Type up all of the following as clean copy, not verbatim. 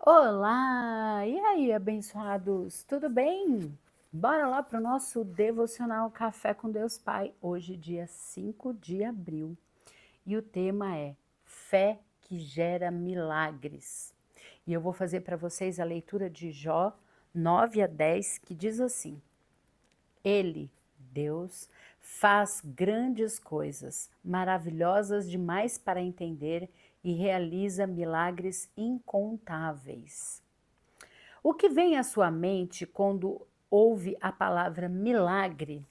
Olá! E aí, abençoados, tudo bem? Bora lá para o nosso devocional Café com Deus Pai, hoje, dia 5 de abril. E o tema é Fé que gera milagres. E eu vou fazer para vocês a leitura de Jó 9 a 10, que diz assim: Ele, Deus, faz grandes coisas, maravilhosas demais para entender e realiza milagres incontáveis. O que vem à sua mente quando ouve a palavra milagre?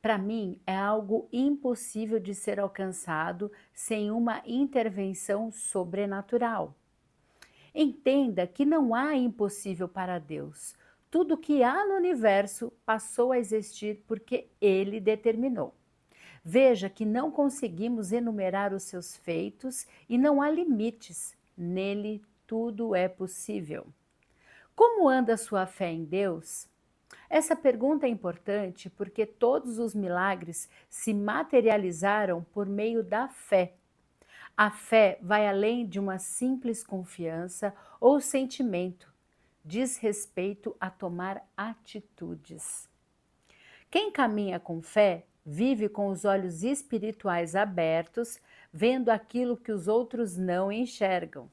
Para mim, é algo impossível de ser alcançado sem uma intervenção sobrenatural. Entenda que não há impossível para Deus. Tudo que há no universo passou a existir porque Ele determinou. Veja que não conseguimos enumerar os seus feitos e não há limites. Nele tudo é possível. Como anda a sua fé em Deus? Essa pergunta é importante porque todos os milagres se materializaram por meio da fé. A fé vai além de uma simples confiança ou sentimento, diz respeito a tomar atitudes. Quem caminha com fé vive com os olhos espirituais abertos, vendo aquilo que os outros não enxergam.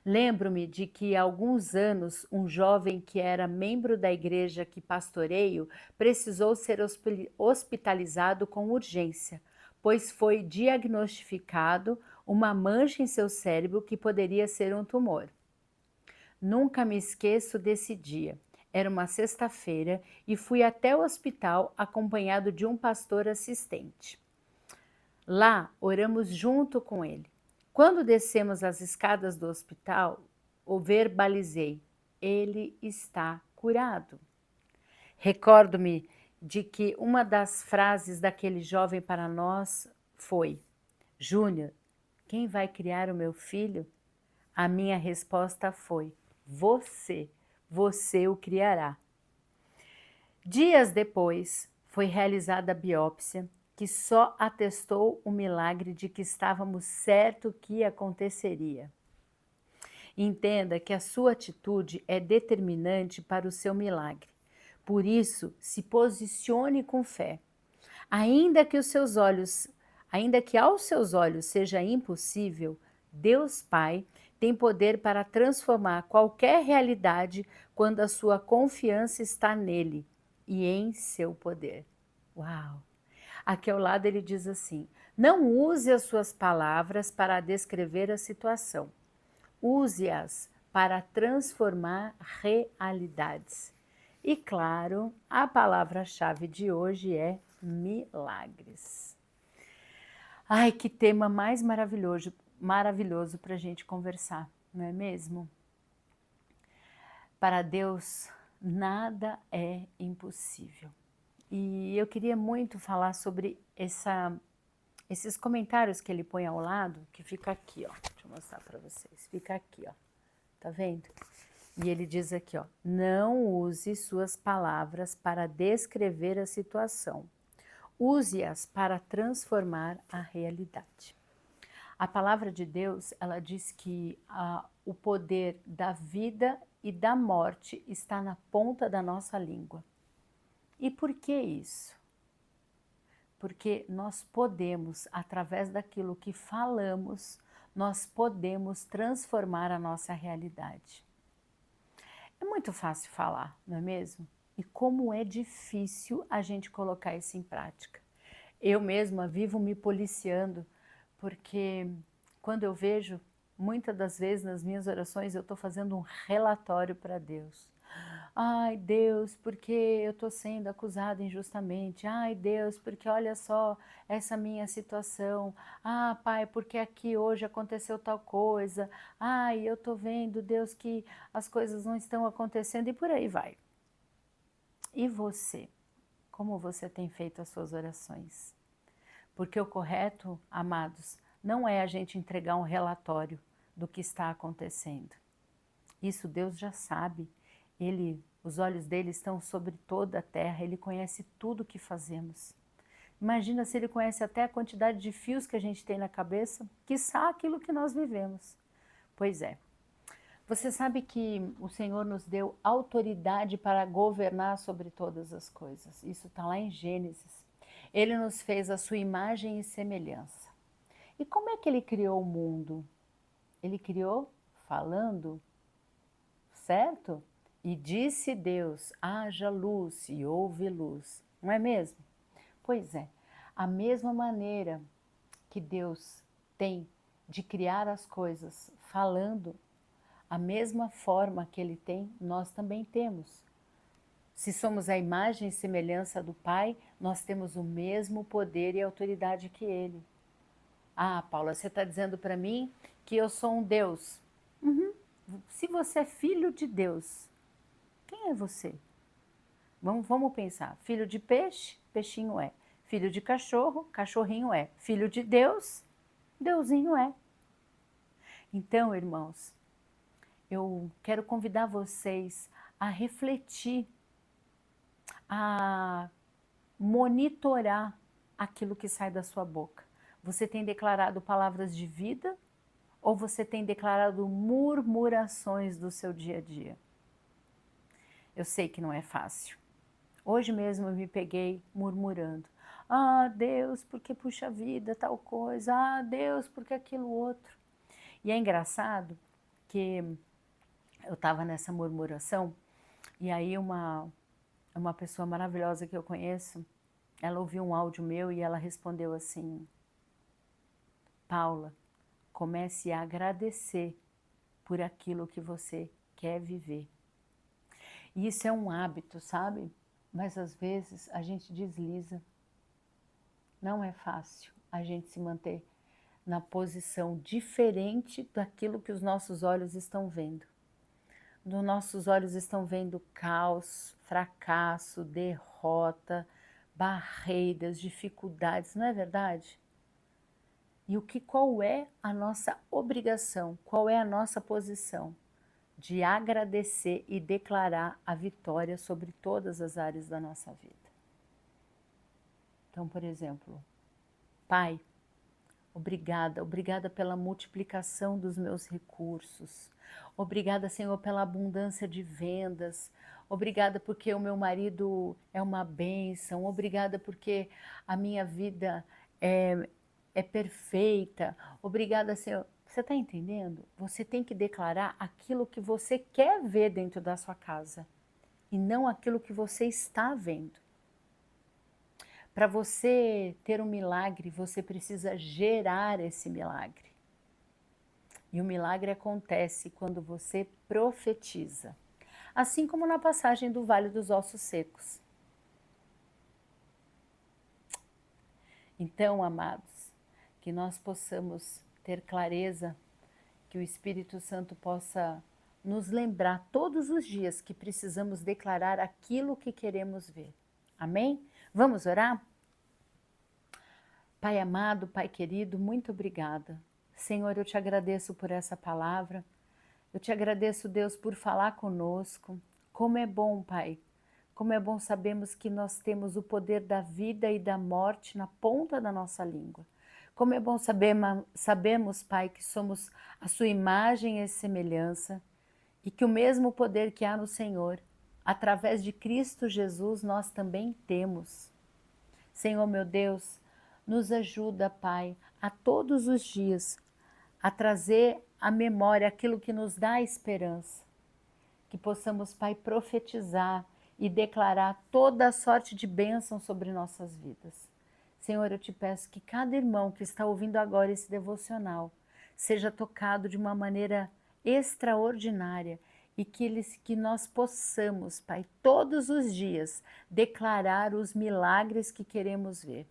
Lembro-me de que há alguns anos um jovem que era membro da igreja que pastoreio precisou ser hospitalizado com urgência, pois foi diagnosticado uma mancha em seu cérebro que poderia ser um tumor. Nunca me esqueço desse dia. Era uma sexta-feira e fui até o hospital acompanhado de um pastor assistente. Lá, oramos junto com ele. Quando descemos as escadas do hospital, o verbalizei: ele está curado. Recordo-me de que uma das frases daquele jovem para nós foi: Júnior, quem vai criar o meu filho? A minha resposta foi: você o criará. Dias depois, foi realizada a biópsia, que só atestou o milagre de que estávamos certo que aconteceria. Entenda que a sua atitude é determinante para o seu milagre. Por isso, se posicione com fé. Ainda que aos seus olhos seja impossível, Deus Pai tem poder para transformar qualquer realidade quando a sua confiança está nele e em seu poder. Uau! Aqui ao lado ele diz assim: não use as suas palavras para descrever a situação. Use-as para transformar realidades. E claro, a palavra-chave de hoje é milagres. Ai, que tema mais maravilhoso para a gente conversar, não é mesmo? Para Deus, nada é impossível. E eu queria muito falar sobre esses comentários que ele põe ao lado, que fica aqui, ó. Deixa eu mostrar para vocês. Fica aqui, ó. Tá vendo? E ele diz aqui, ó: não use suas palavras para descrever a situação. Use-as para transformar a realidade. A palavra de Deus, ela diz que o poder da vida e da morte está na ponta da nossa língua. E por que isso? Porque nós podemos, através daquilo que falamos, nós podemos transformar a nossa realidade. É muito fácil falar, não é mesmo? E como é difícil a gente colocar isso em prática. Eu mesma vivo me policiando, porque quando eu vejo, muitas das vezes nas minhas orações, eu estou fazendo um relatório para Deus. Ai, Deus, porque eu estou sendo acusada injustamente. Ai, Deus, porque olha só essa minha situação. Ah, Pai, porque aqui hoje aconteceu tal coisa. Ai, eu estou vendo, Deus, que as coisas não estão acontecendo e por aí vai. E você? Como você tem feito as suas orações? Porque o correto, amados, não é a gente entregar um relatório do que está acontecendo. Isso Deus já sabe. Os olhos dele estão sobre toda a terra, ele conhece tudo o que fazemos. Imagina se ele conhece até a quantidade de fios que a gente tem na cabeça, quiçá aquilo que nós vivemos. Pois é, Você sabe que o Senhor nos deu autoridade para governar sobre todas as coisas. Isso está lá em Gênesis. Ele nos fez a sua imagem e semelhança. E como é que ele criou o mundo? Ele criou falando, certo? E disse Deus: haja luz, e houve luz. Não é mesmo? Pois é, a mesma maneira que Deus tem de criar as coisas falando, a mesma forma que ele tem, nós também temos. Se somos a imagem e semelhança do Pai, nós temos o mesmo poder e autoridade que ele. Ah, Paula, você está dizendo para mim que eu sou um Deus. Uhum. Se você é filho de Deus, quem é você? Vamos pensar. Filho de peixe, peixinho é. Filho de cachorro, cachorrinho é. Filho de Deus, Deusinho é. Então, irmãos, eu quero convidar vocês a refletir, a monitorar aquilo que sai da sua boca. Você tem declarado palavras de vida ou você tem declarado murmurações do seu dia a dia? Eu sei que não é fácil. Hoje mesmo eu me peguei murmurando. Ah, Deus, porque puxa vida, tal coisa. Ah, Deus, porque aquilo outro. E é engraçado que eu estava nessa murmuração e aí uma pessoa maravilhosa que eu conheço, ela ouviu um áudio meu e ela respondeu assim: Paula, comece a agradecer por aquilo que você quer viver. E isso é um hábito, sabe? Mas às vezes a gente desliza. Não é fácil a gente se manter na posição diferente daquilo que os nossos olhos estão vendo. Os nossos olhos estão vendo caos, fracasso, derrota, barreiras, dificuldades, não é verdade? E qual é a nossa obrigação? Qual é a nossa posição? De agradecer e declarar a vitória sobre todas as áreas da nossa vida. Então, por exemplo, Pai, obrigada pela multiplicação dos meus recursos. Obrigada, Senhor, pela abundância de vendas. Obrigada porque o meu marido é uma bênção. Obrigada porque a minha vida é perfeita. Obrigada, Senhor. Você está entendendo? Você tem que declarar aquilo que você quer ver dentro da sua casa e não aquilo que você está vendo. Para você ter um milagre, você precisa gerar esse milagre. E o milagre acontece quando você profetiza. Assim como na passagem do Vale dos Ossos Secos. Então, amados, que nós possamos ter clareza, que o Espírito Santo possa nos lembrar todos os dias que precisamos declarar aquilo que queremos ver. Amém? Vamos orar? Pai amado, Pai querido, muito obrigada. Senhor, eu te agradeço por essa palavra. Eu te agradeço, Deus, por falar conosco. Como é bom, Pai. Como é bom sabermos que nós temos o poder da vida e da morte na ponta da nossa língua. Como é bom sabermos, Pai, que somos a sua imagem e semelhança e que o mesmo poder que há no Senhor, através de Cristo Jesus, nós também temos. Senhor, meu Deus, nos ajuda, Pai, a todos os dias a trazer à memória aquilo que nos dá esperança. Que possamos, Pai, profetizar e declarar toda a sorte de bênção sobre nossas vidas. Senhor, eu te peço que cada irmão que está ouvindo agora esse devocional seja tocado de uma maneira extraordinária e que nós possamos, Pai, todos os dias declarar os milagres que queremos ver.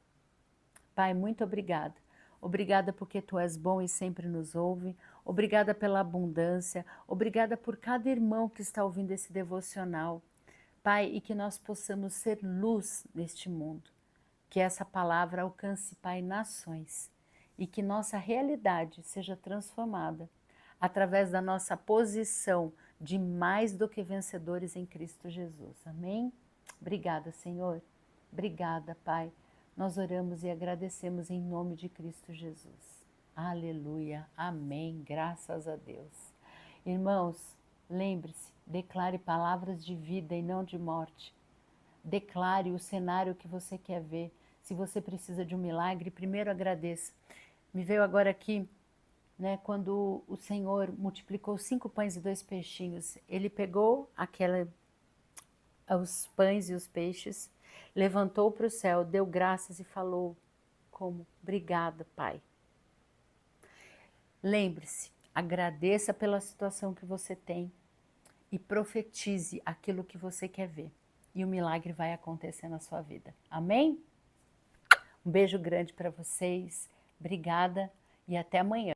Pai, muito obrigada. Obrigada porque Tu és bom e sempre nos ouve. Obrigada pela abundância. Obrigada por cada irmão que está ouvindo esse devocional. Pai, e que nós possamos ser luz neste mundo. Que essa palavra alcance, Pai, nações. E que nossa realidade seja transformada através da nossa posição de mais do que vencedores em Cristo Jesus. Amém? Obrigada, Senhor. Obrigada, Pai. Nós oramos e agradecemos em nome de Cristo Jesus. Aleluia. Amém. Graças a Deus. Irmãos, lembre-se, declare palavras de vida e não de morte. Declare o cenário que você quer ver. Se você precisa de um milagre, primeiro agradeça. Me veio agora aqui, né, quando o Senhor multiplicou 5 pães e 2 peixinhos. Ele pegou os pães e os peixes, levantou para o céu, deu graças e falou como: obrigada, Pai. Lembre-se, agradeça pela situação que você tem e profetize aquilo que você quer ver. E o milagre vai acontecer na sua vida. Amém? Um beijo grande para vocês. Obrigada e até amanhã.